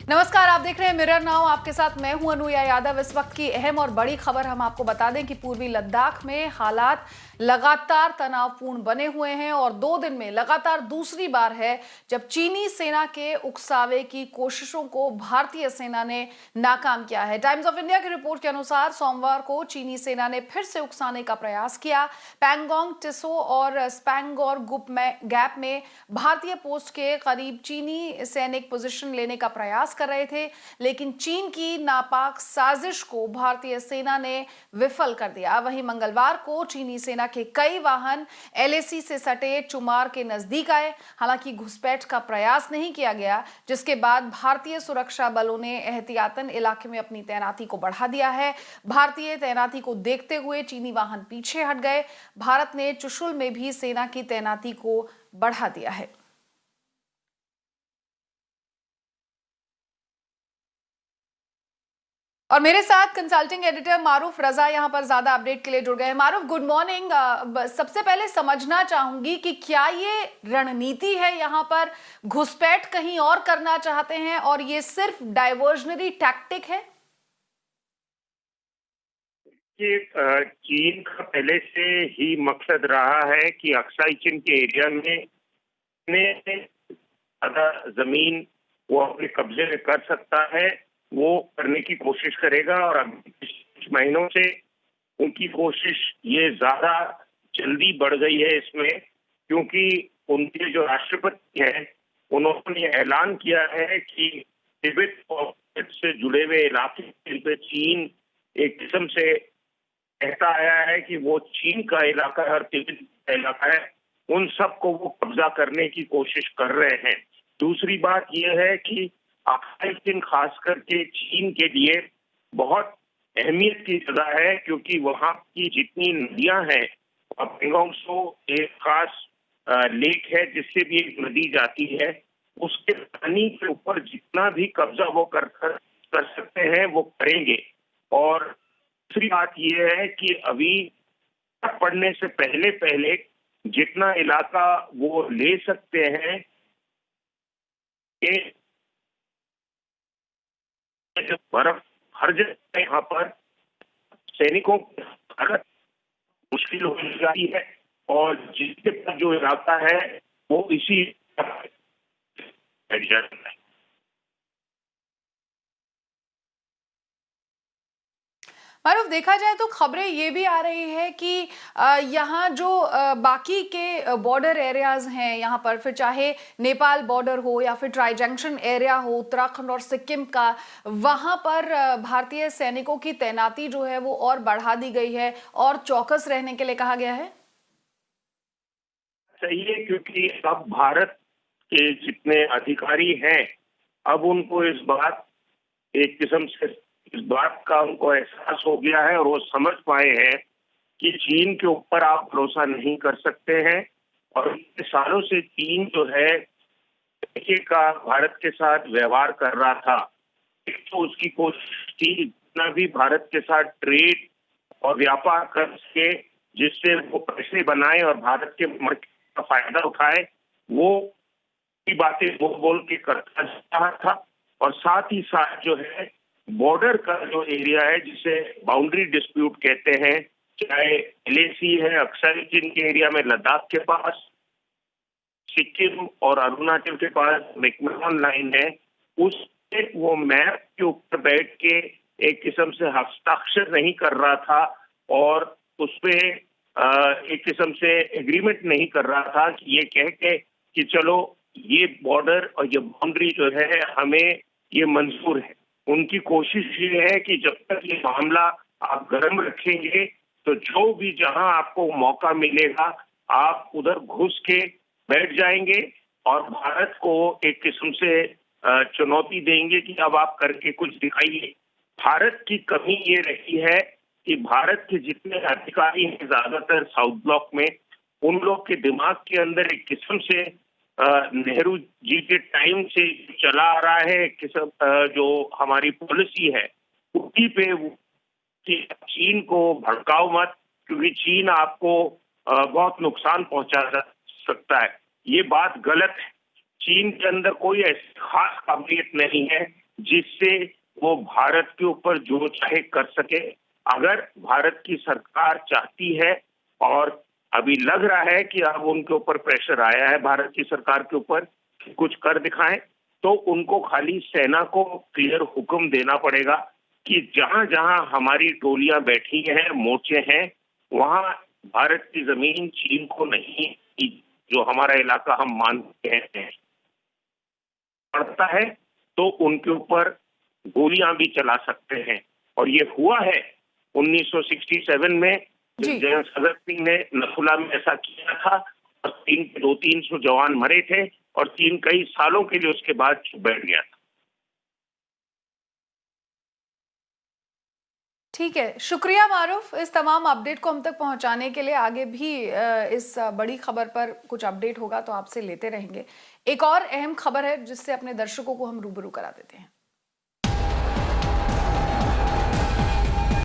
नमस्कार, आप देख रहे हैं मिरर नाउ। आपके साथ मैं हूं अनुया यादव। इस वक्त की अहम और बड़ी खबर हम आपको बता दें कि पूर्वी लद्दाख में हालात लगातार तनावपूर्ण बने हुए हैं और 2 दिन में लगातार दूसरी बार है जब चीनी सेना के उकसावे की कोशिशों को भारतीय सेना ने नाकाम किया है। टाइम्स ऑफ इंडिया की रिपोर्ट के अनुसार सोमवार को चीनी सेना ने फिर से उकसाने का प्रयास किया। पैंगोंग टिसो और स्पैंगोर गैप में भारतीय पोस्ट के करीब चीनी सैनिक पोजीशन लेने का प्रयास कर रहे थे, लेकिन चीन की नापाक साजिश को भारतीय सेना ने विफल कर दिया। वहीं मंगलवार को चीनी सेना के कई वाहन एलएसी से सटे चुमार के नजदीक आए। हालांकि घुसपैठ का प्रयास नहीं किया गया, जिसके बाद भारतीय सुरक्षा बलों ने एहतियातन इलाके में अपनी तैनाती को बढ़ा दिया है। भारतीय तैनाती को देखते हुए चीनी वाहन पीछे हट गए। भारत ने चुशुल में भी सेना की तैनाती को बढ़ा दिया है। और मेरे साथ कंसल्टिंग एडिटर मारूफ रजा यहां पर ज्यादा अपडेट के लिए जुड़ गए हैं। मारूफ, गुड मॉर्निंग। सबसे पहले समझना चाहूंगी कि क्या ये रणनीति है, यहां पर घुसपैठ कहीं और करना चाहते हैं और ये सिर्फ डाइवर्जनरी टैक्टिक है? कि चीन का पहले से ही मकसद रहा है कि अक्साई चीन के एरिया में ज्यादा जमीन वो अपने कब्जे में कर सकता है, वो करने की कोशिश करेगा। और अभी कुछ महीनों से उनकी कोशिश ये ज्यादा जल्दी बढ़ गई है इसमें, क्योंकि उनके जो राष्ट्रपति हैं उन्होंने ऐलान किया है कि तिब्बत पॉकेट से जुड़े हुए इलाके पे चीन एक किस्म से कहता आया है कि वो चीन का इलाका है और तिब्बत का इलाका है, उन सब को वो कब्जा करने की कोशिश कर रहे हैं। दूसरी बात यह है कि अक्साई चीन खास करके चीन के लिए बहुत अहमियत की जगह है, क्योंकि वहां की जितनी नदियां हैं, पेंगोंग त्सो एक खास लेक है जिससे भी एक नदी जाती है, उसके पानी के ऊपर जितना भी कब्जा वो कर सकते हैं वो करेंगे। और दूसरी बात यह है कि अभी पड़ने से पहले पहले जितना इलाका वो ले सकते हैं, कि बर्फ हर जगह यहाँ पर सैनिकों की हालत मुश्किल हो जाती है, और जिसके पास जो इलाका है वो इसी मारूफ, देखा जाए तो खबरें ये भी आ रही है कि यहाँ जो बाकी के बॉर्डर एरियाज हैं, यहाँ पर फिर चाहे नेपाल बॉर्डर हो या फिर ट्राई जंक्शन एरिया हो उत्तराखंड और सिक्किम का, वहाँ पर भारतीय सैनिकों की तैनाती जो है वो और बढ़ा दी गई है और चौकस रहने के लिए कहा गया है। सही है, क्योंकि अब भारत के जितने अधिकारी हैं, अब उनको एक किस्म से इस बात का उनको एहसास हो गया है और वो समझ पाए हैं कि चीन के ऊपर आप भरोसा नहीं कर सकते हैं। और इतने सालों से चीन जो है तरीके का भारत के साथ व्यवहार कर रहा था। एक तो उसकी कोशिश थी जितना भी भारत के साथ ट्रेड और व्यापार कर सके, जिससे वो पैसे बनाए और भारत के मार्केट का फायदा उठाए, वो की बातें बोल बोल के करता जा रहा था। और साथ ही साथ जो है बॉर्डर का जो एरिया है जिसे बाउंड्री डिस्प्यूट कहते हैं, चाहे एलएसी है अक्साई चीन के एरिया में लद्दाख के पास, सिक्किम और अरुणाचल के पास मैकमोहन लाइन है, उस वो मैप के ऊपर बैठ के एक किस्म से हस्ताक्षर नहीं कर रहा था और उसपे एक किस्म से एग्रीमेंट नहीं कर रहा था कि ये कह के कि चलो ये बॉर्डर और ये बाउंड्री जो है हमें ये मंजूर है। उनकी कोशिश ये है कि जब तक ये मामला आप गर्म रखेंगे तो जो भी जहां आपको मौका मिलेगा आप उधर घुस के बैठ जाएंगे और भारत को एक किस्म से चुनौती देंगे कि अब आप करके कुछ दिखाइए। भारत की कमी ये रही है कि भारत के जितने अधिकारी हैं ज्यादातर साउथ ब्लॉक में, उन लोग के दिमाग के अंदर एक किस्म से नेहरू जी के टाइम से चला आ रहा है एक किस्म जो हमारी पॉलिसी है उसी पे कि चीन को भड़काओ मत, क्योंकि चीन आपको बहुत नुकसान पहुंचा सकता है। ये बात गलत है। चीन के अंदर कोई ऐसी खास काबिलियत नहीं है जिससे वो भारत के ऊपर जो चाहे कर सके। अगर भारत की सरकार चाहती है, और अभी लग रहा है कि अब उनके ऊपर प्रेशर आया है भारत की सरकार के ऊपर कि कुछ कर दिखाएं, तो उनको खाली सेना को क्लियर हुक्म देना पड़ेगा कि जहां जहां हमारी टोलियां बैठी हैं, मोर्चे हैं, वहां भारत की जमीन चीन को नहीं, जो हमारा इलाका हम मानते हैं पड़ता है, तो उनके ऊपर गोलियां भी चला सकते हैं। और ये हुआ है 1967 में, जब जी। जनरल सदर सिंह ने नथुला में ऐसा किया था और 200-300 जवान मरे थे, और चीन कई सालों के लिए उसके बाद चुप बैठ गया था। ठीक है, शुक्रिया मारूफ इस तमाम अपडेट को हम तक पहुंचाने के लिए। आगे भी इस बड़ी खबर पर कुछ अपडेट होगा तो आपसे लेते रहेंगे। एक और अहम खबर है जिससे अपने दर्शकों को हम रूबरू करा देते हैं।